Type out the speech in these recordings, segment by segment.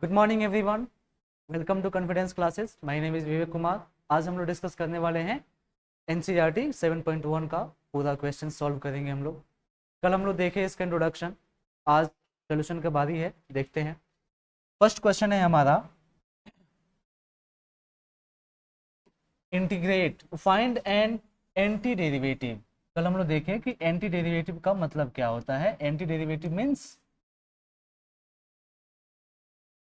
Good morning everyone, welcome to confidence classes. My name is Vivek Kumar. आज हम लोग discuss करने वाले हैं एनसीईआरटी 7.1 का पूरा क्वेश्चन सॉल्व करेंगे हम लोग। कल हम लोग देखे इसका इंट्रोडक्शन, आज सोल्यूशन का बारी है, देखते हैं। फर्स्ट क्वेश्चन है हमारा, integrate find an anti derivative. कल हम लोग देखें कि एंटी डेरिवेटिव का मतलब क्या होता है। एंटी डेरिवेटिव मीन्स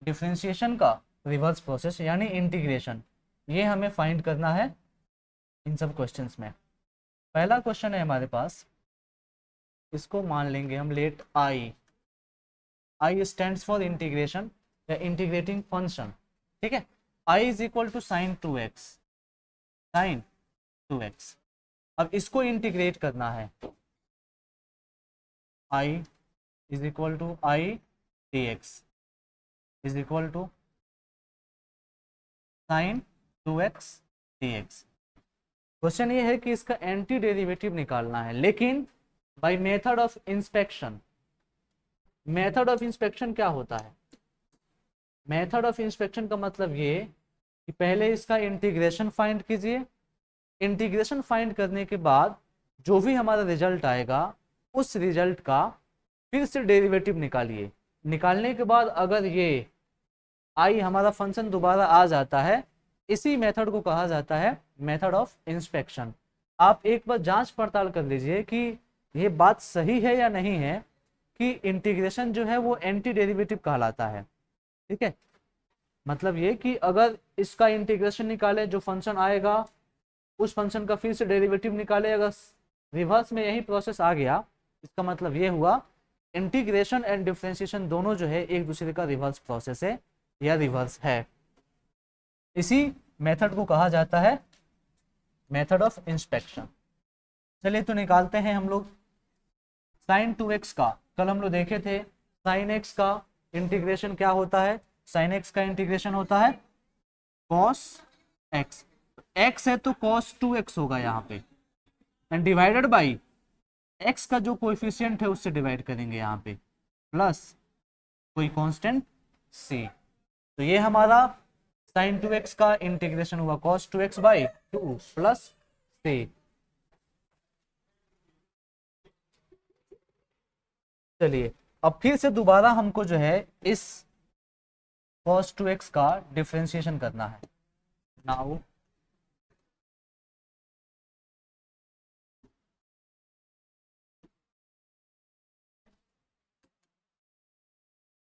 डिफरेंशिएशन का रिवर्स प्रोसेस यानी इंटीग्रेशन। ये हमें फाइंड करना है इन सब क्वेश्चंस में। पहला क्वेश्चन है हमारे पास, इसको मान लेंगे हम let I. I stands for integration या इंटीग्रेटिंग फंक्शन, ठीक है। I is equal to sine 2x, sine 2x। अब इसको इंटीग्रेट करना है। I is equal to I D x is equal to sine 2x dx। Question ये है कि इसका एंटी डेरिवेटिव निकालना है, लेकिन by method of inspection. Method of inspection क्या होता है? मेथड ऑफ इंस्पेक्शन का मतलब ये कि पहले इसका इंटीग्रेशन फाइंड कीजिए। इंटीग्रेशन फाइंड करने के बाद जो भी हमारा रिजल्ट आएगा, उस रिजल्ट का फिर से डेरिवेटिव निकालिए। निकालने के बाद अगर ये आई हमारा फंक्शन दोबारा आ जाता है, इसी मेथड को कहा जाता है मेथड ऑफ इंस्पेक्शन। आप एक बार जांच पड़ताल कर लीजिए कि ये बात सही है या नहीं है कि इंटीग्रेशन जो है वो एंटी डेरिवेटिव कहलाता है, ठीक है। मतलब ये कि अगर इसका इंटीग्रेशन निकाले, जो फंक्शन आएगा उस फंक्शन का फिर से डेरिवेटिव निकाले, अगर रिवर्स में यही प्रोसेस आ गया, इसका मतलब ये हुआ इंटीग्रेशन एंड डिफरेंशिएशन दोनों जो है एक दूसरे का रिवर्स प्रोसेस है या रिवर्स है। इसी मेथड को कहा जाता है मेथड ऑफ इंस्पेक्शन। चलिए तो निकालते हैं हम लोग साइन 2x का। कल हम लोग देखे थे साइन x का इंटीग्रेशन क्या होता है। साइन x का इंटीग्रेशन होता है cos x। x है तो cos 2x होगा यहाँ पे, एंड डिवाइडेड बाई x का जो कोएफिशिएंट है उससे डिवाइड करेंगे यहाँ पे, प्लस कोई कांस्टेंट c। तो ये हमारा साइन 2x का इंटीग्रेशन हुआ cos 2x by 2 plus c। चलिए अब फिर से दोबारा हमको जो है इस cos 2x का डिफरेंशिएशन करना है। नाउ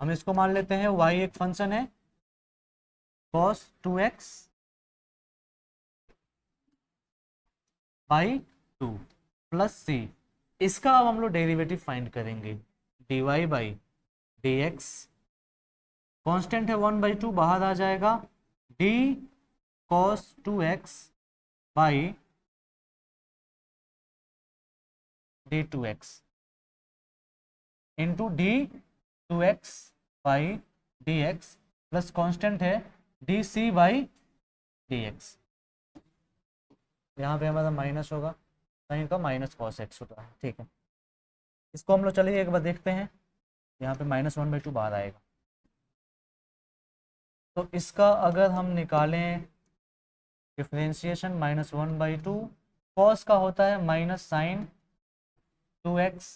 हम इसको मान लेते हैं y एक फंक्शन है cos 2x by 2 plus c। इसका अब हम लोग डेरिवेटिव फाइंड करेंगे। dy by D x, constant है 1/2 बाहर आ जाएगा, d cos 2x by d 2x into d 2x by D x, plus constant है d C by D x. यहाँ पे हमारा माइनस होगा, साइन का माइनस कॉस एक्स होता है, ठीक है। इसको हम लोग चलिए एक बार देखते हैं। यहाँ पे -1/2 बाहर आएगा, तो इसका अगर हम निकालें डिफरेंशिएशन -1/2, कॉस का होता है minus sine 2x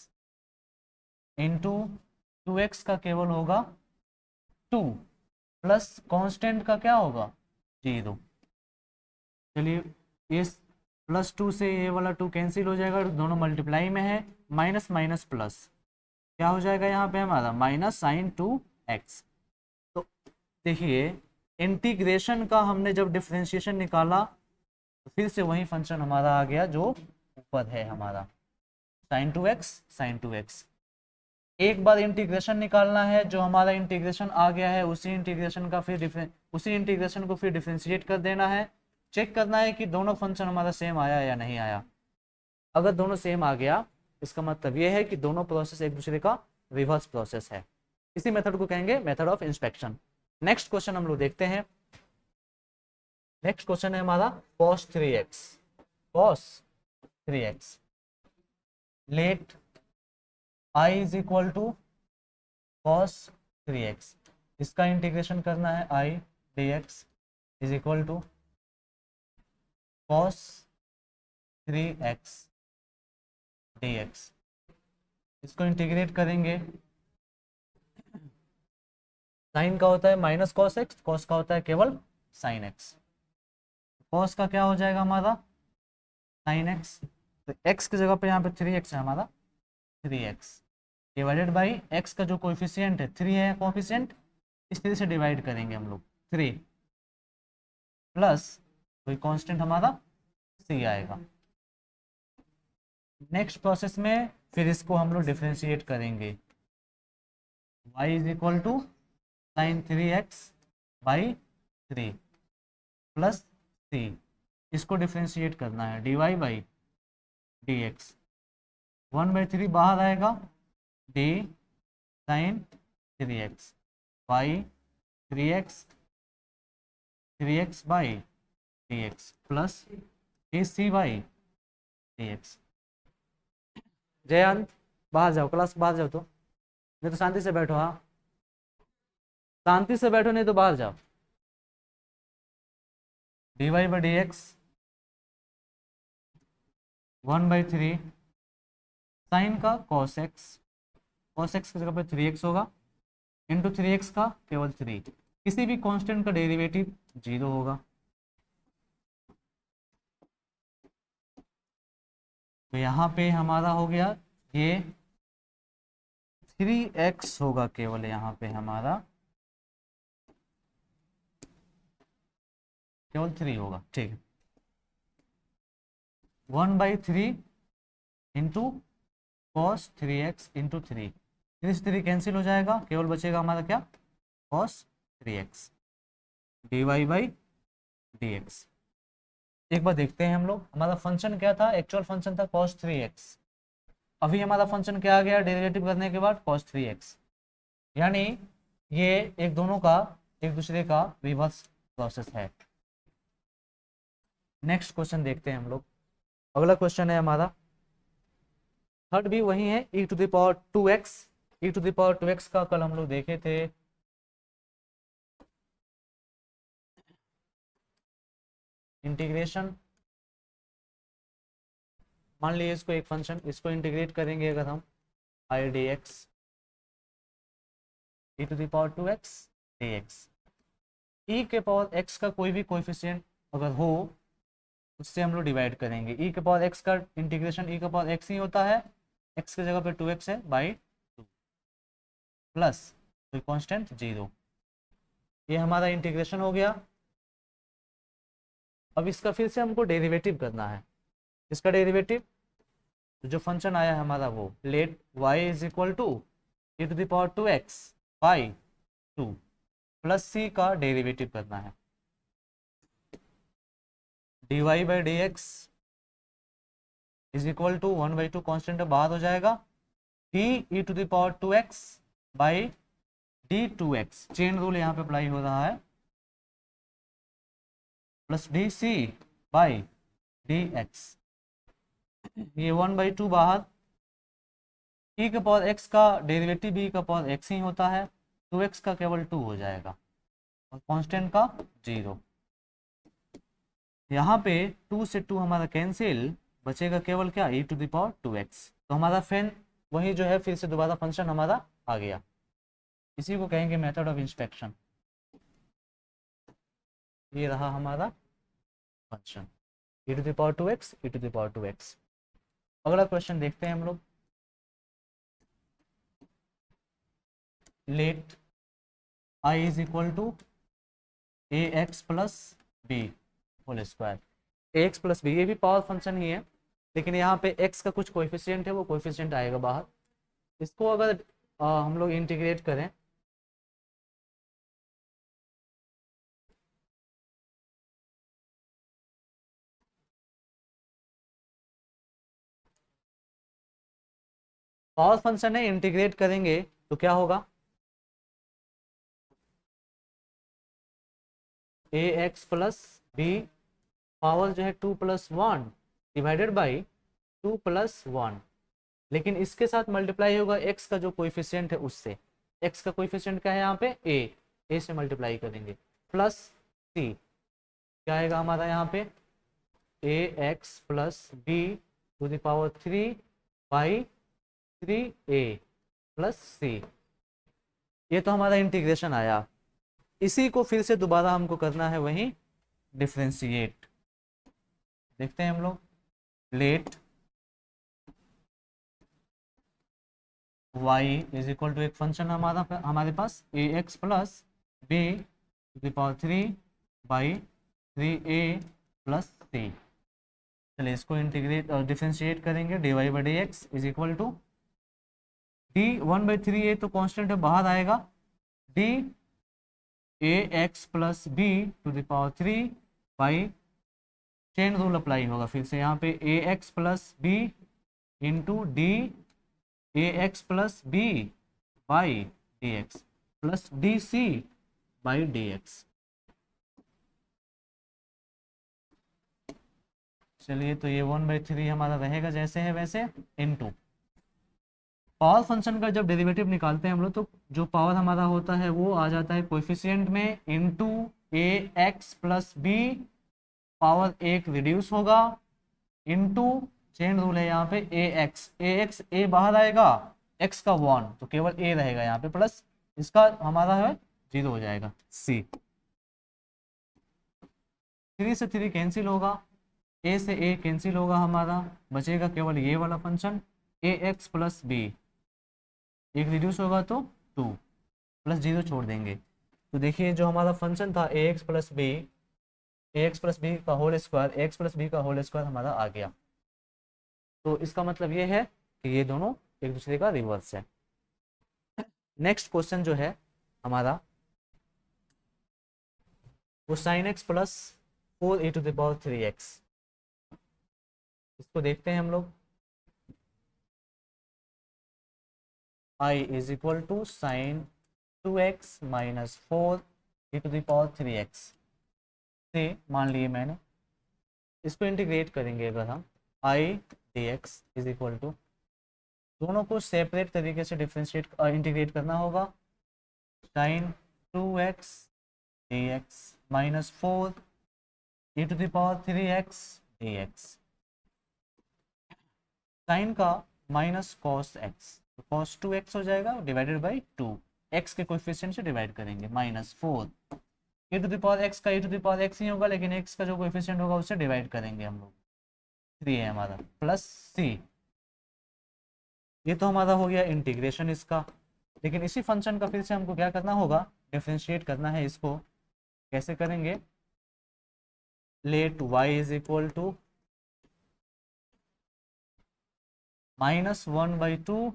into 2x का केवल होगा 2 प्लस कांस्टेंट का क्या होगा 0। चलिए इस +2 से ये वाला 2 कैंसिल हो जाएगा, दोनों मल्टीप्लाई में है, माइनस माइनस प्लस क्या हो जाएगा यहाँ पे हमारा माइनस साइन 2x। तो देखिए इंटीग्रेशन का हमने जब डिफरेंशिएशन निकाला तो फिर से वही फंक्शन हमारा आ गया जो ऊपर है हमारा साइन 2x साइन 2x। एक बार इंटीग्रेशन निकालना है, जो हमारा इंटीग्रेशन आ गया है उसी इंटीग्रेशन को फिर डिफरेंशिएट कर देना है। चेक करना है कि दोनों फंक्शन हमारा सेम आया या नहीं आया। अगर दोनों सेम आ गया, इसका मतलब यह है कि दोनों प्रोसेस एक दूसरे का रिवर्स प्रोसेस है। इसी मेथड को कहेंगे method of inspection. Next question हम लोग देखते हैं। नेक्स्ट क्वेश्चन है हमारा cos 3x। cos 3x let i is equal to cos 3x। इसका इंटीग्रेशन करना है I D x is equal to cos 3x dx। इसको इंटीग्रेट करेंगे, साइन का होता है माइनस कॉस एक्स, कॉस का होता है केवल साइन एक्स। कॉस का क्या हो जाएगा हमारा साइन एक्स, तो एक्स की जगह पे यहाँ पे 3x है हमारा 3x डिवाइडेड बाई एक्स का जो कोएफिशिएंट है 3 है कोएफिशिएंट, इस तरह से डिवाइड करेंगे हम लोग 3 प्लस कोई कांस्टेंट हमारा c आएगा। नेक्स्ट प्रोसेस में फिर इसको हम लोग डिफ्रेंशिएट करेंगे, y is equal to sine 3x by 3 plus c, इसको डिफ्रेंशिएट करना है dy बाई dx, 1/3 बाहर आएगा d sine 3x by 3x by dx plus ac by dx। Jayant बाहर जाओ, क्लास बाहर जाओ, तो नहीं तो शांति से बैठो, हाँ शांति से बैठो, नहीं तो बाहर जाओ। dy बाई dx 1/3 साइन का cos x की जगह पे 3x होगा इंटू 3x का केवल 3, किसी भी कांस्टेंट का डेरिवेटिव 0 होगा, तो यहाँ पे हमारा हो गया ये 3x होगा केवल, यहाँ पे हमारा केवल 3 होगा, ठीक है। 1/3 into cos 3x into 3, 3 cancel हो जाएगा, केवल बचेगा हमारा क्या cos 3x dy by dx। एक बार देखते हैं हम लोग, हमारा फंक्शन क्या था, एक्चुअल फंक्शन था cos 3x, अभी हमारा फंक्शन क्या आ गया डेरिवेटिव करने के बाद cos 3x, यानी ये एक दोनों का एक दूसरे का रिवर्स प्रोसेस है। नेक्स्ट क्वेश्चन देखते हैं हम लोग, अगला क्वेश्चन है हमारा थर्ड भी वही है e to the power 2x, e to the power 2x का कल हम लोग देखे थे, इंटीग्रेशन, मान लीजिए इसको एक फंक्शन, इसको इंटीग्रेट करेंगे अगर हम i dx e to the power 2x dx, e के पावर x का कोई भी कोएफिशिएंट अगर हो उससे हम लोग डिवाइड करेंगे, e के पावर x का इंटीग्रेशन e के पावर x ही होता है, x की जगह पे 2x है बाई 2 प्लस कोई कांस्टेंट 0, ये हमारा इंटीग्रेशन हो गया। अब इसका फिर से हमको डेरिवेटिव करना है, इसका डेरिवेटिव जो फंक्शन आया है हमारा वो let y is equal to e to the power 2x by 2 plus c का डेरिवेटिव करना है, dy by dx is equal to 1/2 constant बाहर हो जाएगा, d e to the power 2x by d2x, chain rule यहाँ पे apply हो रहा है, प्लस dc बाई dx, ये 1/2 बाहर, e के पावर x का डेरिवेटिव e का पावर x ही होता है, 2x का केवल 2 हो जाएगा और कांस्टेंट का 0, यहाँ पे 2 से 2 हमारा कैंसिल, बचेगा केवल क्या e to the power 2x, तो हमारा फैन वही जो है फिर से दोबारा फंक्शन हमारा आ गया, इसी को कहेंगे मेथड ऑफ इंस्पेक्शन। ये रहा हमारा function e to the power 2x e to the power 2x। अगला क्वेश्चन देखते हैं हम लोग, let i is equal to ax plus b whole square, ax plus b, ये भी पावर फंक्शन ही है, लेकिन यहाँ पे x का कुछ कोएफिशिएंट है, वो कोएफिशिएंट आएगा बाहर, इसको अगर हम लोग इंटीग्रेट करें पावर फंक्शन है, इंटीग्रेट करेंगे तो क्या होगा ax प्लस b पावर जो है 2 + 1 डिवाइडेड बाई 2 + 1, लेकिन इसके साथ मल्टीप्लाई होगा x का जो कोएफिशिएंट है उससे, x का कोएफिशिएंट क्या है यहाँ पे a, ए से मल्टीप्लाई करेंगे प्लस सी, क्या आएगा हमारा यहाँ पे a x plus b to the power 3 by 3a plus c. ये तो हमारा इंटीग्रेशन आया। इसी को फिर से दोबारा हमको करना है वहीं डिफ्रेंशिएट। देखते हैं हम लोग, let y is equal to एक फंक्शन हमारे पास a x plus b to the power 3 by 3a plus c. चलिए इसको इंटीग्रेट और डिफ्रेंशिएट करेंगे। D y by D x is equal to d 1/3a तो कांस्टेंट है, बाहर आएगा d a x plus b to the power 3 by chain rule apply होगा फिर से यहाँ पे a x plus b into D a x plus B by D x plus D C by D X. चलिए तो ये 1/3 हमारा रहेगा जैसे है वैसे, इनटू पावर फंक्शन का जब डेरिवेटिव निकालते हैं हम लोग तो जो पावर हमारा होता है वो आ जाता है कोएफिशिएंट में, इनटू ए एक्स प्लस बी पावर एक रिड्यूस होगा इनटू चेन रूल है यहाँ पे ए एक्स ए बाहर आएगा, एक्स का 1 तो केवल ए रहेगा यहाँ पे, प्लस इसका हमारा है 0 हो जाएगा सी। 3 से 3 कैंसिल होगा, ए से ए कैंसिल होगा, हमारा बचेगा केवल ये वाला फंक्शन ए एक्स प्लस बी, एक रिड्यूस होगा तो 2 प्लस 0 छोड़ देंगे। तो देखिए जो हमारा फंक्शन था ए एक्स प्लस बी का whole square, X plus B का होल स्क्वायर हमारा आ गया। तो इसका मतलब ये है कि ये दोनों एक दूसरे का रिवर्स है। नेक्स्ट क्वेश्चन जो है हमारा वो sine X plus 4 to the power 3x, इसको देखते हैं हम लोग। I is equal to sine 2x minus 4 to the power 3x से मान लिए मैंने, इसको इंटीग्रेट करेंगे अगर हम i dx is equal to, दोनों को सेपरेट तरीके से डिफ्रेंशिएट इंटीग्रेट करना होगा, sine 2x dx minus 4 to the power 3x dx। Sine का माइनस कॉस एक्स, तो कॉस 2x हो जाएगा डिवाइडेड बाई 2, एक्स के कोएफिशिएंट से डिवाइड करेंगे, minus 4 A to the power X का A to the power X ही होगा, लेकिन एक्स का जो कोएफिशिएंट होगा उससे डिवाइड करेंगे हम लोग, 3 है हमारा, प्लस सी। ये तो हमारा हो गया इंटीग्रेशन इसका। लेकिन इसी फंक्शन का फिर से हमको क्या करना होगा, डिफरेंशिएट करना है इसको। कैसे करेंगे, let y is equal to -1/2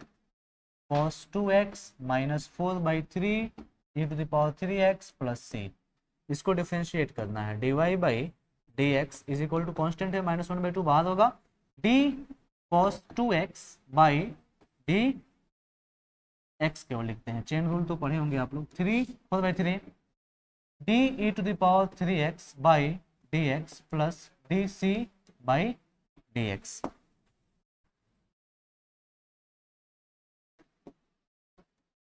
cos 2x minus 4/3 e to the power 3x plus c. इसको डिफरेंशिएट करना है, dy by D x is equal to constant है -1/2 बाहर होगा, d cos 2x by D x केवल लिखते हैं, चेन रूल तो पढ़े होंगे आप लोग, 4/3 D E to the power 3x by D x plus D C by D X.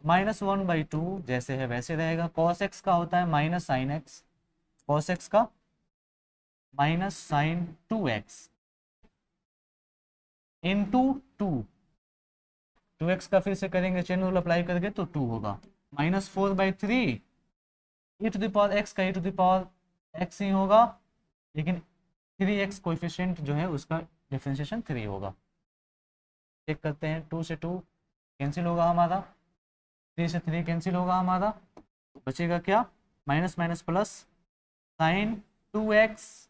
-1/2 जैसे है वैसे रहेगा, cos x का होता है minus sine X, cos x का minus sine 2x into 2x का फिर से करेंगे चेन रूल अप्लाई करके तो 2 होगा, -4/3 e to the power x का e to the power x ही होगा, लेकिन 3x कोएफिशिएंट जो है उसका डिफरेंशिएशन 3 होगा। चेक करते हैं, 2 से 2 कैंसिल होगा हमारा, 3 से 3 कैंसिल होगा हमारा, बचेगा क्या, minus minus plus sine 2x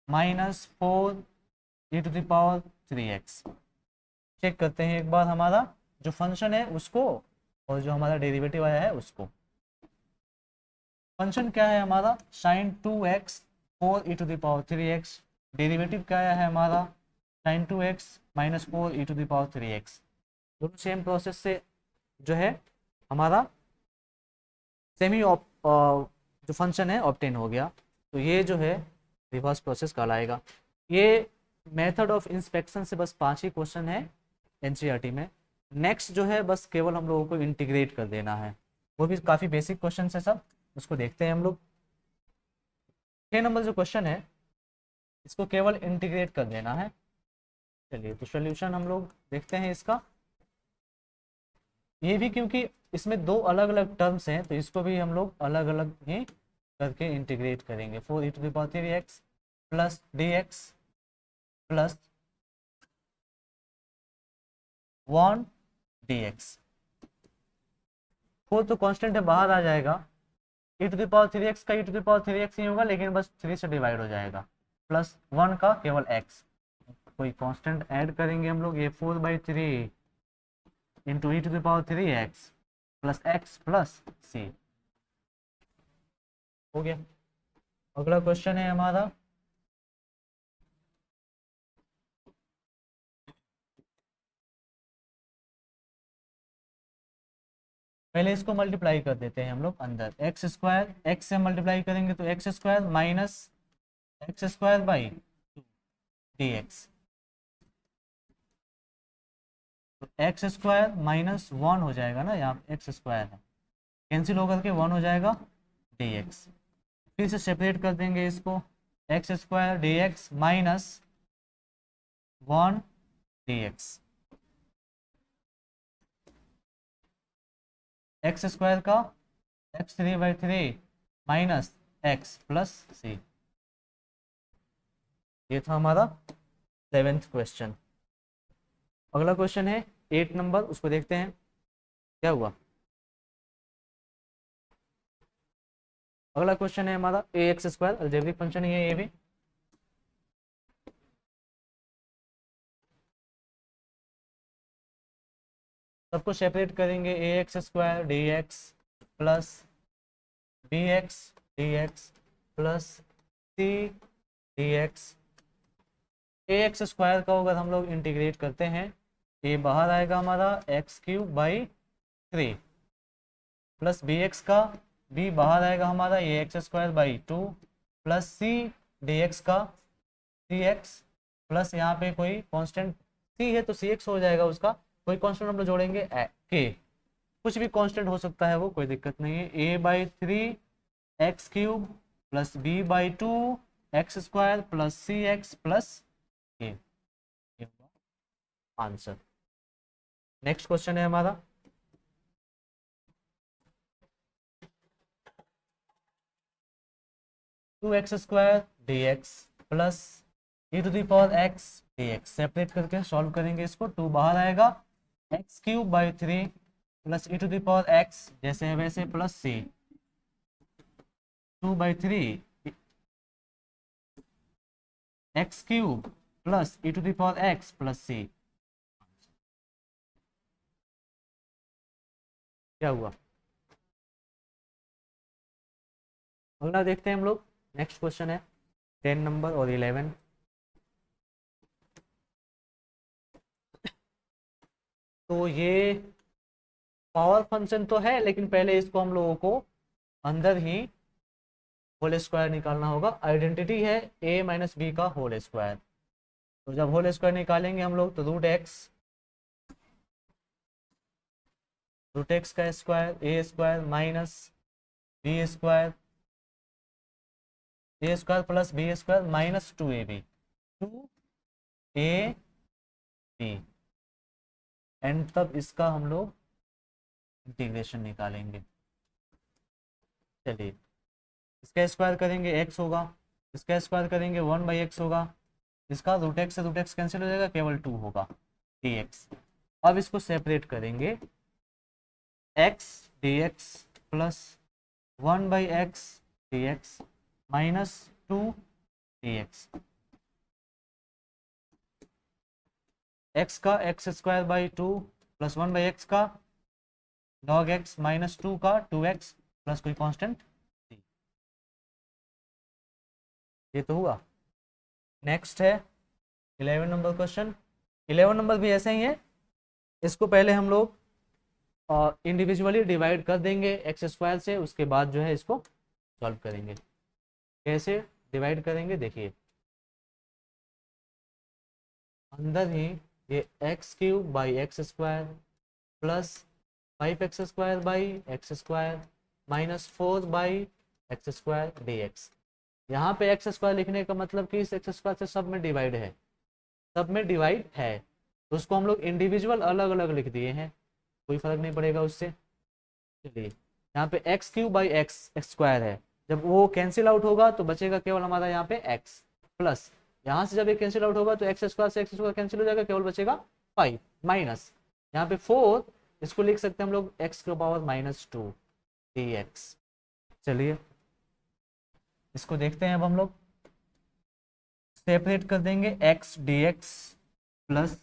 minus 4 e to the power 3x। Check करते हैं एक बार हमारा जो फंक्शन है उसको और जो हमारा डेरिवेटिव आया है उसको। फंक्शन क्या है हमारा, sine 2x 4 e to the power 3x, derivative क्या आया है हमारा sine 2x minus 4 e to the power 3x। दोनों सेम प्रोसेस से जो है हमारा सेमी जो फंक्शन है ऑब्टेन हो गया। तो ये जो है रिवर्स प्रोसेस कहलाएगा। ये मेथड ऑफ इंस्पेक्शन से बस 5 ही क्वेश्चन है एनसीईआरटी में। नेक्स्ट जो है बस केवल हम लोगों को इंटीग्रेट कर देना है, वो भी काफ़ी बेसिक क्वेश्चन है सब, उसको देखते हैं हम लोग। 6 नंबर जो क्वेश्चन है इसको केवल इंटीग्रेट कर देना है। चलिए तो सोल्यूशन हम लोग देखते हैं इसका। ये भी क्योंकि इसमें दो अलग अलग टर्म्स हैं तो इसको भी हम लोग अलग अलग ही करके इंटीग्रेट करेंगे। 4e⁻³ plus dx plus 1 dx। 4 तो कांस्टेंट है, बाहर आ जाएगा। e⁻³ का e⁻³ ही होगा, लेकिन बस 3 से डिवाइड हो जाएगा। प्लस 1 का केवल x, कोई कांस्टेंट ऐड करेंगे हम लोग। ये 4/3 into e⁻³ plus x plus c हो गया। अगला क्वेश्चन है हमारा पहले इसको मल्टीप्लाई कर देते हैं हम लोग अंदर। x² x से मल्टीप्लाई करेंगे तो x² minus x² by dx। तो x² माइनस 1 हो जाएगा ना, यहाँ x² है, कैंसिल होकर के 1 हो जाएगा dx। फिर से सेपरेट कर देंगे इसको, x² dx minus 1 dx। x² का x3/3 minus x plus c। ये था हमारा 7th क्वेश्चन। अगला क्वेश्चन है 8 नंबर, उसको देखते हैं क्या हुआ। अगला क्वेश्चन है हमारा ax², अलजेब्रिक फंक्शन है ये भी। सबको सेपरेट करेंगे, ax² dx plus bx dx plus c dx। ax² का अगर हम लोग इंटीग्रेट करते हैं, ये बाहर आएगा हमारा x³/3 प्लस bx का b बाहर आएगा हमारा ये x²/2 प्लस c dx का cx प्लस यहाँ पे कोई कांस्टेंट c है तो cx हो जाएगा, उसका कोई कांस्टेंट हम लोग जोड़ेंगे k। कुछ भी कांस्टेंट हो सकता है वो, कोई दिक्कत नहीं है। a/3 x³ plus b/2 x² plus cx plus k। Answer. Next question है हमारा 2x² dx plus e⁻x dx। Separate करके सॉल्व करेंगे इसको, 2 बाहर आएगा, x³/3 प्लस e⁻x जैसे है वैसे plus c 2/3 x³ plus e⁻x plus c। क्या हुआ। अगला देखते हैं हम लोग। नेक्स्ट क्वेश्चन है 10 नंबर और 11। तो ये पावर फंक्शन तो है, लेकिन पहले इसको हम लोगों को अंदर ही होल स्क्वायर निकालना होगा। आइडेंटिटी है a माइनस बी का होल स्क्वायर। तो जब होल स्क्वायर निकालेंगे हम लोग तो √x का square a² minus b² a² plus b² minus 2ab 2ab and तब इसका हम लोग इंटीग्रेशन निकालेंगे। चलिए इसका स्क्वायर करेंगे x होगा, इसका स्क्वायर करेंगे 1/x होगा, इसका √x से √x कैंसिल हो जाएगा, केवल 2 होगा dx। अब इसको सेपरेट करेंगे, x dx plus 1/x dx minus 2 dx। x का x²/2 प्लस 1/x का log x माइनस 2 का 2x प्लस कोई कांस्टेंट। ये तो हुआ। नेक्स्ट है 11 नंबर क्वेश्चन। 11 नंबर भी ऐसे ही है। इसको पहले हम लोग इंडिविजुअली डिवाइड कर देंगे x² से, उसके बाद जो है इसको सॉल्व करेंगे। कैसे डिवाइड करेंगे देखिए, अंदर ही ये x³/x² plus 5x² by x² -4/x² dx। यहाँ पे x² लिखने का मतलब कि इस x² से सब में डिवाइड है, सब में डिवाइड है, तो उसको हम लोग इंडिविजुअल अलग अलग लिख दिए हैं, कोई फर्क नहीं पड़ेगा उससे। चलिए यहाँ पे x³ है, जब वो कैंसिल आउट होगा तो बचेगा केवल हमारा यहाँ पे x प्लस, यहाँ से जब ये कैंसिल आउट होगा तो x² से x² कैंसिल हो जाएगा, केवल बचेगा 5 माइनस यहाँ पे 4, इसको लिख सकते हैं हम लोग x⁻² dx। चलिए इसको देखते हैं, अब हम लोग सेपरेट कर देंगे, x dx प्लस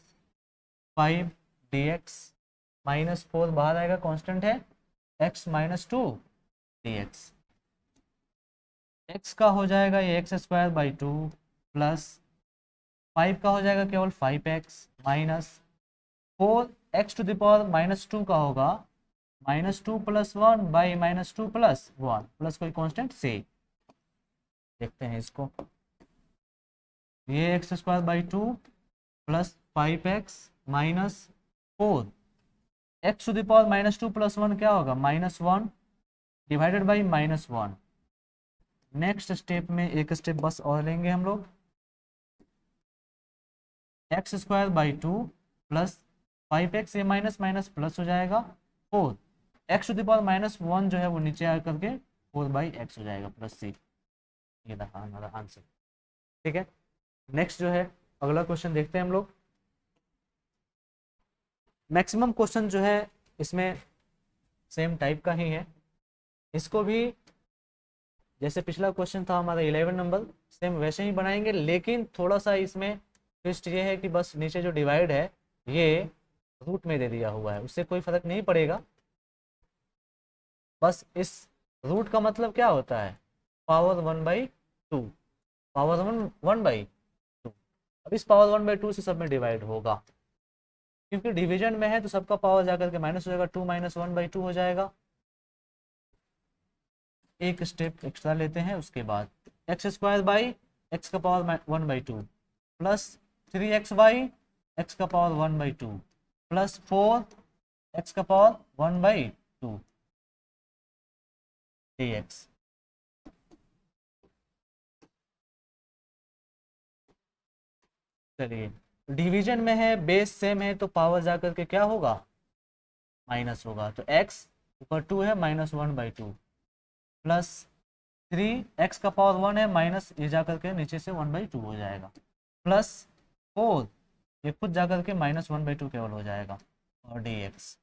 5 dx -4 बाहर आएगा, कांस्टेंट है x-2 dx। x का हो जाएगा ये x²/2 प्लस 5 का हो जाएगा केवल 5x माइनस 4 x⁻² का होगा -2 + 1/-2 + 1 प्लस कोई कांस्टेंट से। देखते हैं इसको, ये x²/2 plus 5x minus 4 x⁻² + 1 क्या होगा -1 डिवाइडेड बाई -1। नेक्स्ट स्टेप में एक स्टेप बस और लेंगे हम लोग, x²/2 प्लस 5x, ये माइनस माइनस प्लस हो जाएगा 4 x⁻−1 जो है वो नीचे आ करके 4/x हो जाएगा प्लस c। ये रहा हमारा आंसर। ठीक है, नेक्स्ट जो है अगला क्वेश्चन देखते हैं हम लोग। मैक्सिमम क्वेश्चन जो है इसमें सेम टाइप का ही है, इसको भी जैसे पिछला क्वेश्चन था हमारा 11 नंबर, सेम वैसे ही बनाएंगे, लेकिन थोड़ा सा इसमें ट्विस्ट ये है कि बस नीचे जो डिवाइड है ये रूट में दे दिया हुआ है, उससे कोई फर्क नहीं पड़ेगा। बस इस रूट का मतलब क्या होता है, पावर 1/2, पावर 1/2। अब इस पावर 1/2 से सब में डिवाइड होगा, क्योंकि डिवीजन में है तो सबका पावर जाकर के माइनस हो जाएगा, 2 - 1/2 हो जाएगा। एक स्टेप एक्स्ट्रा लेते हैं, उसके बाद x² plus 3x/(x⁻1/2 plus 4x⁻1/2 dx। चलिए डिवीजन में है, बेस सेम है, तो पावर जाकर के क्या होगा, माइनस होगा, तो x ऊपर 2 है -1/2 प्लस 3x⁻1 है माइनस, ये जाकर के नीचे से 1/2 हो जाएगा, प्लस 4 ये खुद जाकर के -1/2 केवल हो जाएगा, और dx।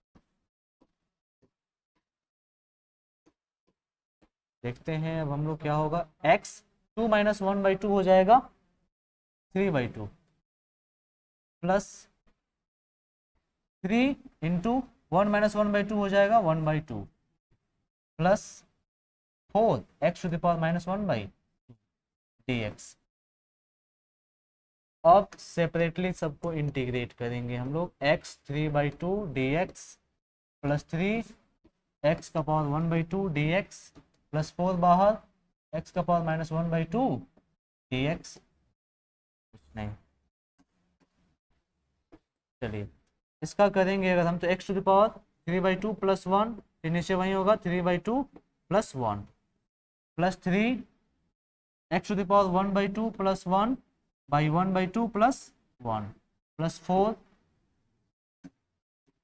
देखते हैं अब हम लोग क्या होगा, x 2 - 1/2 हो जाएगा 3/2 प्लस 3 इंटू 1 - 1/2 हो जाएगा 1/2 प्लस 4 x⁻1/2 dx। अब सेपरेटली सबको इंटीग्रेट करेंगे हम लोग, x 3/2 dx plus 3x⁻1/2 dx plus 4 बाहर x⁻−1/2 dx। नहीं, चलिए इसका करेंगे अगर हम, तो x⁻3/2 प्लस 1, फिर नीचे वही होगा 3/2 plus 1 plus 3 x⁻1/2 plus 1/1/2 plus 1 plus 4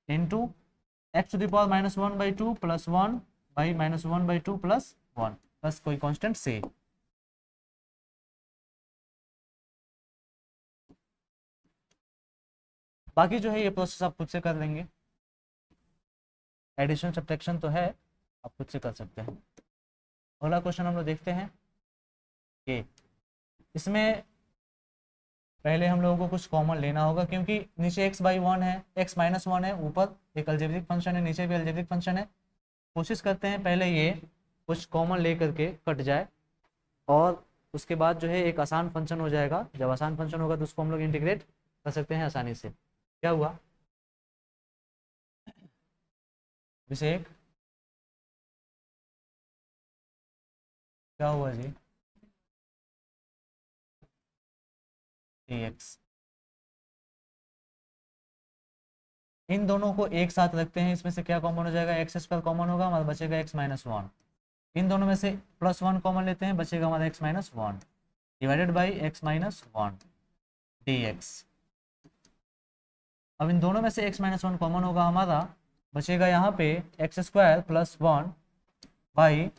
into x⁻−1/2 plus 1/-1/2 plus 1 plus कोई कांस्टेंट से। बाकी जो है ये प्रोसेस आप खुद से कर लेंगे, एडिशन सब्ट्रैक्शन तो है, आप खुद से कर सकते हैं। अगला क्वेश्चन हम लोग देखते हैं कि इसमें पहले हम लोगों को कुछ कॉमन लेना होगा, क्योंकि नीचे x/1 है, x-1 है, ऊपर एक अलजेब्रिक फंक्शन है, नीचे भी अलजेब्रिक फंक्शन है। कोशिश करते हैं पहले ये कुछ कॉमन ले करके कट जाए, और उसके बाद जो है एक आसान फंक्शन हो जाएगा। जब आसान फंक्शन होगा तो उसको हम लोग इंटीग्रेट कर सकते हैं आसानी से। क्या हुआ अभिषेक, क्या हुआ जी, dx। इन दोनों को एक साथ रखते हैं, इसमें से क्या कॉमन हो जाएगा, x² कॉमन होगा, हमारा बचेगा x-1। इन दोनों में से +1 कॉमन लेते हैं, बचेगा हमारा x-1 divided by x-1 dx। अब इन दोनों में से x-1 कॉमन होगा हमारा, बचेगा यहाँ पे x² + 1 by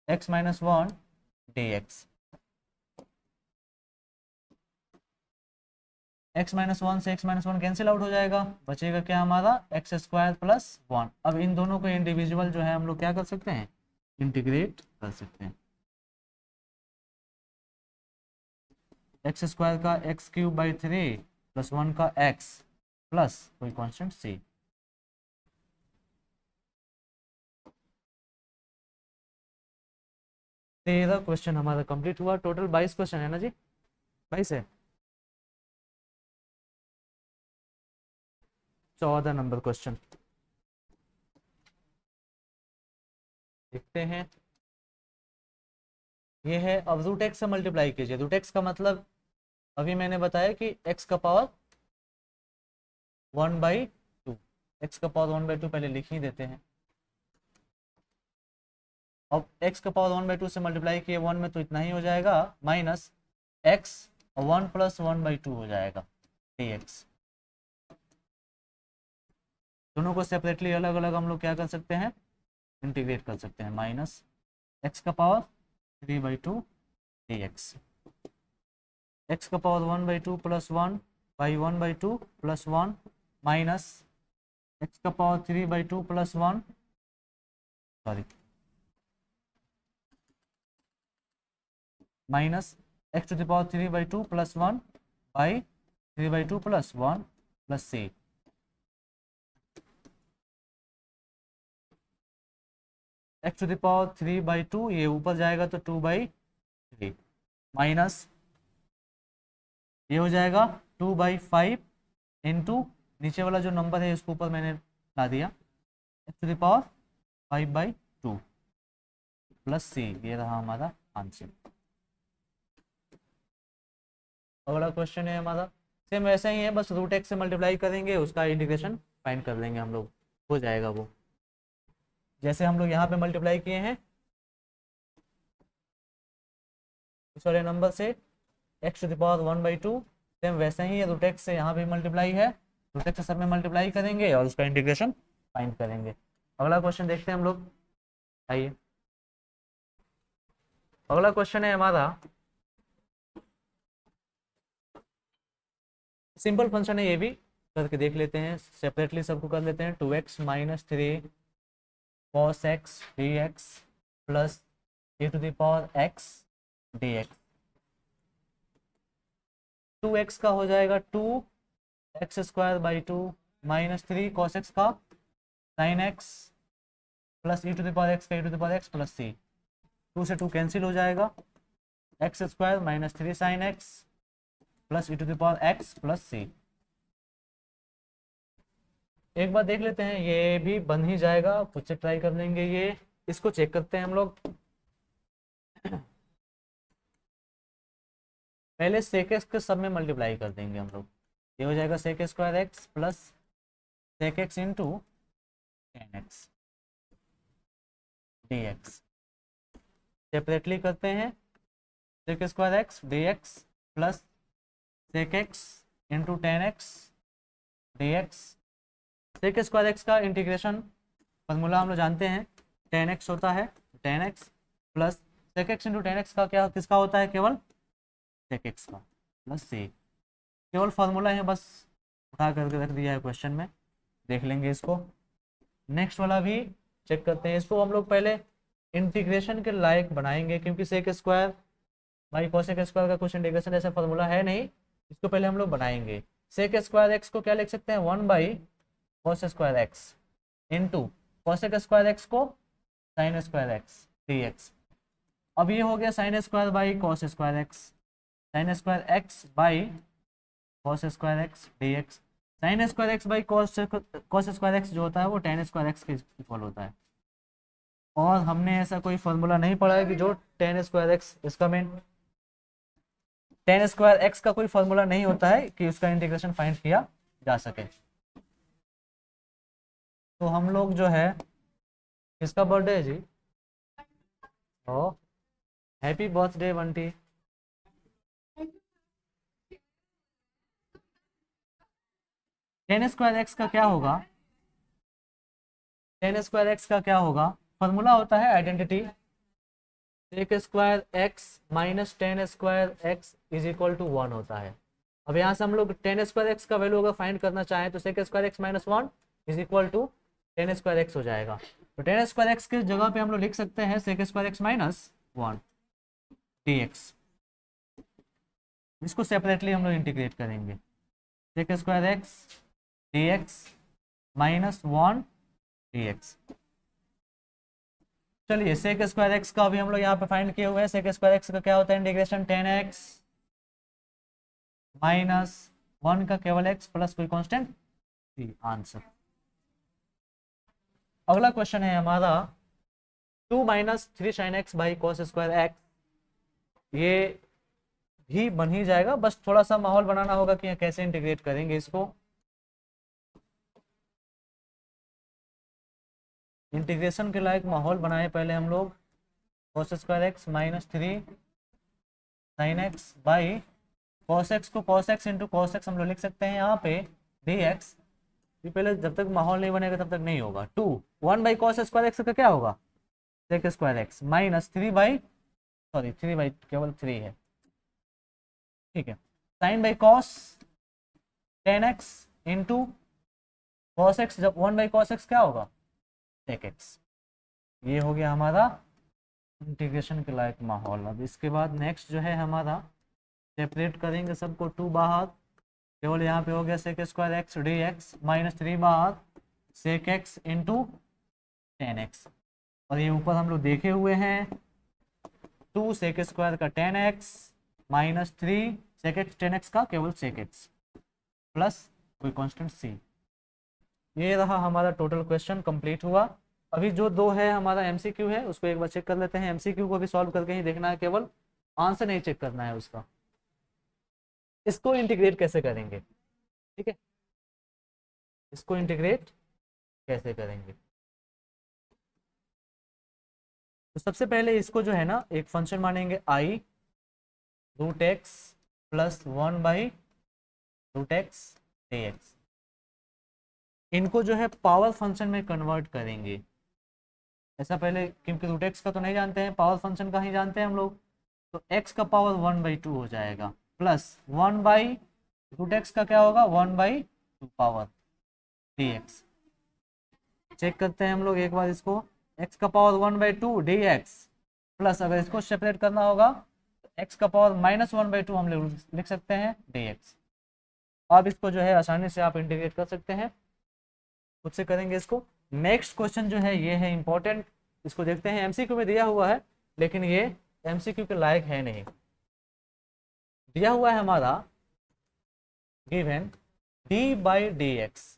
x-1 dx। x-1 से x-1 कैंसिल आउट हो जाएगा, बचेगा क्या हमारा x² + 1। अब इन दोनों को इंडिविजुअल जो है हम लोग क्या कर सकते हैं, इंटीग्रेट कर सकते हैं। x² का x³/3 + 1 का x प्लस कोई कांस्टेंट c। तेरह क्वेश्चन हमारा कंप्लीट हुआ। टोटल 22 क्वेश्चन है ना जी, 22 है। 14 नंबर क्वेश्चन देखते हैं। ये है, अब रूट एक्स से मल्टीप्लाई कीजिए। रूट एक्स का मतलब अभी मैंने बताया कि एक्स का पावर 1/2, एक्स का पावर 1/2 पहले लिख ही देते हैं। अब एक्स का पावर 1/2 से मल्टीप्लाई किए 1 में तो इतना ही हो जाएगा, माइनस एक्स 1 + 1/2 हो जाएगा dx। दोनों को सेपरेटली अलग अलग हम लोग क्या कर सकते हैं, इंटीग्रेट कर सकते हैं। माइनस एक्स का पावर 3/2 dx, एक्स का पावर 1/2 + 1 बाई 1/2 + 1 माइनस एक्स का power 3/2 + 1 sorry minus x⁴ + 1 by 3/2 + 1 plus c। x⁴ ये ऊपर जाएगा तो 2/3 माइनस ये हो जाएगा 2/5 इंटू नीचे वाला जो नंबर है इसको ऊपर मैंने ला दिया, x⁵ प्लस c। ये रहा हमारा आंसर। अगला क्वेश्चन है हमारा सेम वैसा ही है, बस रूट एक्स से मल्टीप्लाई करेंगे, उसका इंटीग्रेशन फाइंड कर लेंगे हम लोग, हो जाएगा वो। जैसे हम लोग यहाँ पे मल्टीप्लाई किए हैं इस वाले नंबर से x⁴ 1/2, सेम वैसा ही है, रूट एक्स से यहाँ पे मल्टीप्लाई है, रूट एक्स से सब में मल्टीप्लाई करेंगे और उसका इंटीग्रेशन फाइंड करेंगे। अगला क्वेश्चन देखते हैं हम लोग, आइए। अगला क्वेश्चन है हमारा, सिंपल फंक्शन है, ये भी करके देख लेते हैं, सेपरेटली सबको कर लेते हैं। 2x - 3 cos x dx plus e⁻x dx। 2x का हो जाएगा 2x² / 2 माइनस 3 cos x का sin x प्लस e⁻x का e⁻x प्लस c। 2 से 2 कैंसिल हो जाएगा, x² - 3 sin x plus e⁻x plus c। एक बार देख लेते हैं, ये भी बन ही जाएगा, खुद से ट्राई कर लेंगे ये। इसको चेक करते हैं हम लोग। पहले sec x के सब में मल्टीप्लाई कर देंगे हम लोग, ये हो जाएगा sec² plus sec x into tan x dx। Separately करते हैं, sec² dx plus sec x into tan x dx। sec² का इंटीग्रेशन फॉर्मूला हम लोग जानते हैं, tan x होता है, tan x plus sec x into tan x का क्या किसका होता है, केवल sec x का प्लस c। केवल फार्मूला है, बस उठा करके रख दिया है क्वेश्चन में, देख लेंगे इसको। नेक्स्ट वाला भी चेक करते हैं, इसको हम लोग पहले इंटीग्रेशन के लायक बनाएंगे, क्योंकि sec² बाई cos² का कुछ इंटीग्रेशन ऐसा फार्मूला है नहीं, इसको पहले हम लोग बनाएंगे। sec² को क्या लिख सकते हैं, 1/cos² इंटू cos² को sin² dx। अब ये हो गया sin² by cos², sin² by cos² dx। sin² by cos² जो होता है वो tan² के इक्वल होता है, और हमने ऐसा कोई फॉर्मूला नहीं पढ़ा है कि जो tan² इसका मेन tan² का कोई फॉर्मूला नहीं होता है कि उसका इंटीग्रेशन फाइंड किया जा सके। तो हम लोग जो है, किसका बर्थडे है जी, ओ happy birthday Bunty. Tan square x का क्या होगा? टेन स्क्वायर एक्स का क्या होगा? फॉर्मूला होता है identity, sec square x minus tan square X is equal to 1 होता है। अब यहाँ से हम लोग टेन स्क्वायर एक्स का वैल्यू अगर फाइंड करना चाहें तो sec square x minus 1 is equal to tan square X हो जाएगा। तो टेन स्क्वायर एक्स की जगह पे हम लोग लिख सकते हैं sec square x minus 1 D X. इसको सेपरेटली हम लोग इंटीग्रेट करेंगे, sec square X D X minus 1 D X. चलिए सेक स्क्वायर एक्स का भी हम लोग यहाँ पे फाइंड किए हुए हैं। सेक स्क्वायर एक्स का क्या होता है? इंटीग्रेशन टेन एक्स माइनस 1 का केवल एक्स प्लस कोई कांस्टेंट सी, आंसर। अगला क्वेश्चन है हमारा 2 minus 3 sine x by cos square x. ये भी बन ही जाएगा, बस थोड़ा सा माहौल बनाना होगा कि कैसे इंटीग्रेट करेंगे इसको। इंटीग्रेशन के लायक माहौल बनाए पहले हम लोग। Cos square x minus 3 sine x by cos x को cos x into cos x हम लोग लिख सकते हैं यहाँ पे डी एक्स। ये पहले जब तक माहौल नहीं बनेगा तब तक नहीं होगा। 1 बाई कॉस स्क्वायर एक्स का क्या होगा? Sec square x minus 3 by, sorry 3 by केवल 3 है, ठीक है। Sine by cos tan X into cos X, जब 1 बाई कॉस एक्स क्या होगा? Sec X. ये हो गया हमारा इंटीग्रेशन के लायक माहौल। अब इसके बाद नेक्स्ट जो है हमारा, सेपरेट करेंगे सबको, 2 बाहर, केवल यहाँ पे हो गया sec square X D X minus 3 बाहर sec X into tan X. और ये ऊपर हम लोग देखे हुए हैं 2 सेक स्क्वायर का tan X minus 3 sec X tan X का केवल सेक एक्स प्लस कोई कांस्टेंट सी। ये रहा हमारा टोटल क्वेश्चन कंप्लीट हुआ। अभी जो दो है हमारा एमसीक्यू है उसको एक बार चेक कर लेते हैं। एमसीक्यू को भी सॉल्व करके ही देखना है, केवल आंसर नहीं चेक करना है उसका। इसको इंटीग्रेट कैसे करेंगे, ठीक है, इसको इंटीग्रेट कैसे करेंगे? तो सबसे पहले इसको जो है ना एक फंक्शन मानेंगे I root x plus 1 by root x D x. इनको जो है पावर फंक्शन में कन्वर्ट करेंगे। ऐसा पहले, क्योंकि रूट एक्स का तो नहीं जानते हैं, पावर फंक्शन का ही जानते हैं हम लोग। तो एक्स का पावर 1/2 हो जाएगा प्लस 1 बाई रूट एक्स का क्या होगा? 1/2 पावर डी एक्स। चेक करते हैं हम लोग एक बार इसको, एक्स का पावर 1/2 डी एक्स प्लस, अगर इसको सेपरेट करना होगा तो एक्स का पावर -1/2 हम लोग लिख सकते हैं डी एक्स। अब इसको जो है आसानी से आप इंटीग्रेट कर सकते हैं, खुद से करेंगे इसको। नेक्स्ट क्वेश्चन जो है ये है इंपॉर्टेंट, इसको देखते हैं। एमसीक्यू में दिया हुआ है लेकिन ये एमसीक्यू के लायक है नहीं। दिया हुआ है हमारा given D by D x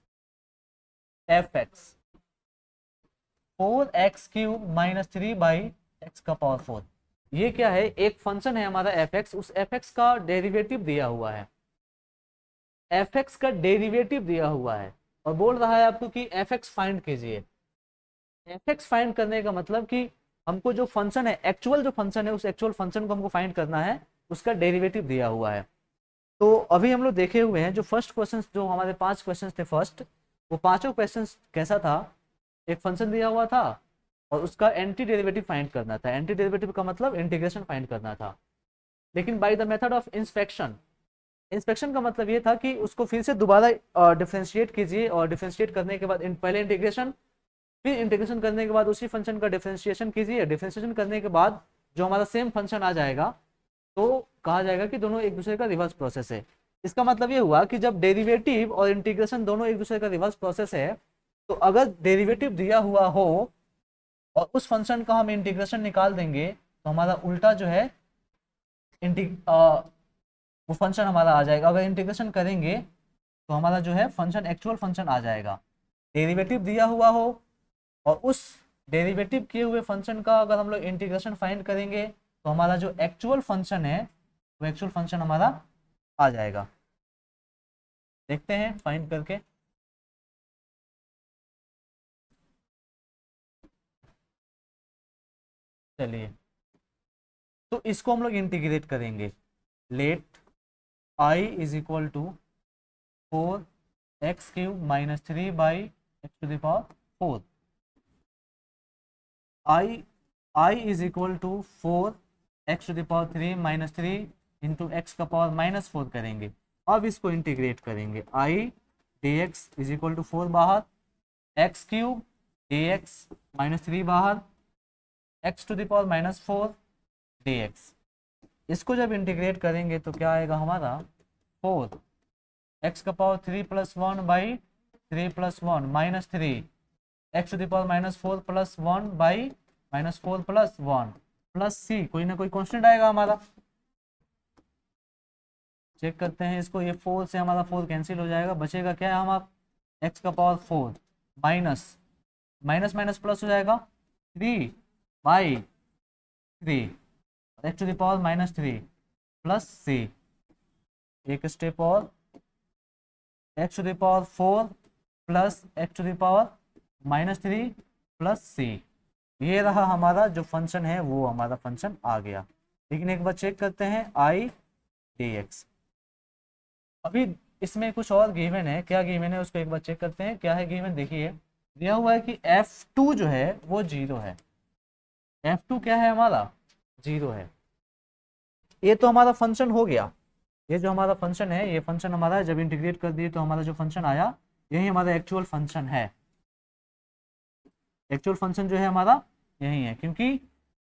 F x 4x³ minus 3 by x का पावर 4। ये क्या है? एक फंक्शन है हमारा एफ एक्स, उस एफ एक्स का डेरिवेटिव दिया हुआ है, एफ एक्स का डेरिवेटिव दिया हुआ है और बोल रहा है आपको कि एफ एक्स फाइंड कीजिए। एफ एक्स फाइंड करने का मतलब कि हमको जो फंक्शन है, एक्चुअल जो फंक्शन है, उस एक्चुअल फंक्शन को हमको फाइंड करना है, उसका डेरिवेटिव दिया हुआ है। तो अभी हम लोग देखे हुए हैं जो फर्स्ट क्वेश्चन, जो हमारे 5 क्वेश्चन थे फर्स्ट, वो पांचों क्वेश्चन कैसा था? एक फंक्शन दिया हुआ था और उसका एंटी डेरिवेटिव फाइंड करना था। एंटी डेरिवेटिव का मतलब इंटीग्रेशन फाइंड करना था। लेकिन by the method of inspection, inspection का मतलब ये था कि उसको फिर से दोबारा डिफ्रेंशिएट कीजिए और डिफ्रेंशिएट करने के बाद पहले इंटीग्रेशन, फिर इंटीग्रेशन करने के बाद उसी फंक्शन का डिफ्रेंशिएशन कीजिए। डिफ्रेंशिएशन करने के बाद जो हमारा सेम फंक्शन आ जाएगा तो कहा जाएगा कि दोनों एक दूसरे का रिवर्स प्रोसेस है। इसका मतलब ये हुआ कि जब डेरिवेटिव और इंटीग्रेशन दोनों एक दूसरे का रिवर्स प्रोसेस है, तो अगर डेरिवेटिव दिया हुआ हो और उस फंक्शन का हम इंटीग्रेशन निकाल देंगे तो हमारा उल्टा जो है वो फंक्शन हमारा आ जाएगा। अगर इंटीग्रेशन करेंगे तो हमारा जो है फंक्शन एक्चुअल फंक्शन आ जाएगा। डेरिवेटिव दिया हुआ हो और उस डेरिवेटिव किए हुए फंक्शन का अगर हम लोग इंटीग्रेशन फाइंड करेंगे तो हमारा जो एक्चुअल फंक्शन है वो एक्चुअल फंक्शन हमारा आ जाएगा। देखते हैं फाइंड करके। चलिए तो इसको हम लोग इंटीग्रेट करेंगे। Let I is equal to 4x³ minus 3/x⁴। I is equal to 4x³ minus 3 into x⁻⁻4 करेंगे। अब इसको इंटीग्रेट करेंगे। I D x is equal to 4 बाहर, x³ dx माइनस 3 बाहर, x⁻⁻4 dx। इसको जब इंटीग्रेट करेंगे तो क्या आएगा हमारा 4x⁻³ plus 1/3 plus 1 minus 3 x⁻⁻4 plus 1/-4 plus 1 plus c, कोई ना कोई कांस्टेंट आएगा हमारा। चेक करते हैं इसको, ये 4 से हमारा 4 कैंसिल हो जाएगा, बचेगा क्या है हमारा x⁻4 minus minus minus plus हो जाएगा 3/3 x⁻³ प्लस सी। एक स्टेप और, x⁻4 plus x⁻⁻3 plus c. ये रहा हमारा जो फंक्शन है, वो हमारा फंक्शन आ गया। लेकिन एक बार चेक करते हैं आई डी एक्स। अभी इसमें कुछ और गिवन है, क्या गिवन है उसको एक बार चेक करते हैं। क्या है गिवन, देखिए दिया हुआ है कि f2 जो है वो 0 है। f2 क्या है हमारा 0 है। ये तो हमारा फंक्शन हो गया। ये जो हमारा फंक्शन है, ये फंक्शन हमारा जब इंटीग्रेट कर दिए तो हमारा जो फंक्शन आया यही हमारा एक्चुअल फंक्शन है। एक्चुअल फंक्शन जो है हमारा यही है, क्योंकि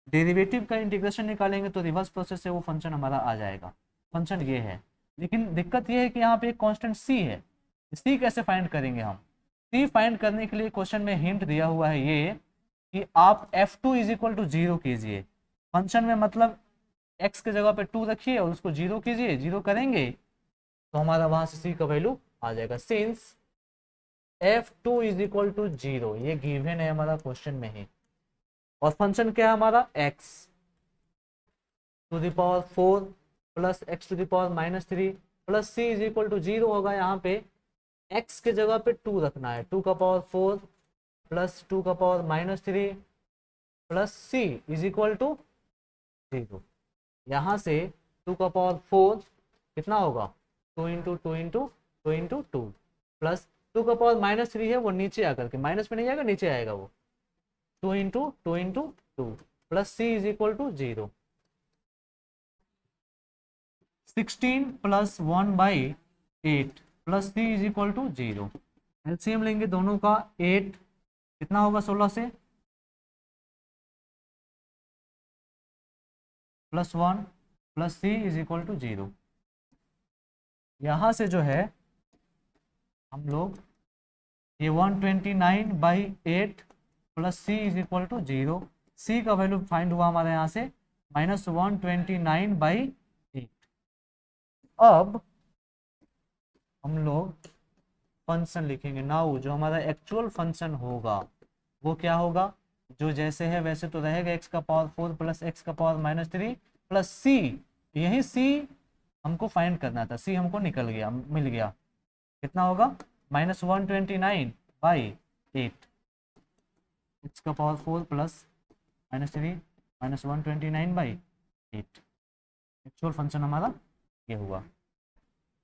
डेरिवेटिव का इंटीग्रेशन निकालेंगे तो रिवर्स प्रोसेस से वो फंक्शन हमारा आ जाएगा। फंक्शन ये है, लेकिन दिक्कत ये है कि यहाँ पे एक कांस्टेंट सी है। सी कैसे फाइंड करेंगे हम? सी फाइंड करने के लिए क्वेश्चन में हिंट दिया हुआ है ये कि आप f2 इज इक्वल टू 0 कीजिए। फंक्शन में मतलब x के जगह पे 2 रखिए और उसको 0 कीजिए। 0 करेंगे तो हमारा वहां से सी का वैल्यू आ जाएगा। Since f2 is equal to 0, ये गिवन है हमारा क्वेश्चन में ही। और फंक्शन क्या है हमारा x⁻4 plus x⁻⁻3 plus c is equal to 0 होगा। यहाँ पे x के जगह पे 2 रखना है, 2⁻4 plus 2⁻⁻3 plus c is equal to 0। यहाँ से 2⁻4 कितना होगा 2 इंटू 2 इंटू 2 इंटू 2 प्लस 2⁻⁻3 है वो नीचे आकर के माइनस में नहीं आएगा, नीचे आएगा वो 2 into 2 into 2 plus c is equal to 0। 16 plus 1/8 plus c is equal to 0। LCM लेंगे दोनों का, 8 कितना होगा 16 से plus 1 plus c is equal to 0। यहाँ से जो है हम लोग ये 129/8 plus c is equal to 0। c का वैल्यू फाइंड हुआ हमारे यहाँ से -129/8। अब हम लोग फंक्शन लिखेंगे। नाउ जो हमारा एक्चुअल फंक्शन होगा वो क्या होगा, जो जैसे है वैसे तो रहेगा, x⁻4 plus x⁻⁻3 plus c। यही c हमको फाइंड करना था, c हमको निकल गया, मिल गया। कितना होगा -129/8 x⁻4 प्लस -3 -129/8। एक्चुअल फंक्शन हमारा ये हुआ।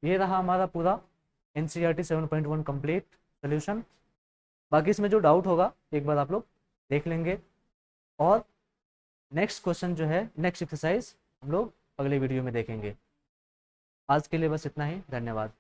ये रहा हमारा पूरा NCERT 7.1 कंप्लीट सोल्यूशन। बाकी इसमें जो डाउट होगा एक बार आप लोग देख लेंगे, और नेक्स्ट क्वेश्चन जो है, नेक्स्ट एक्सरसाइज हम लोग अगले वीडियो में देखेंगे। आज के लिए बस इतना ही, धन्यवाद।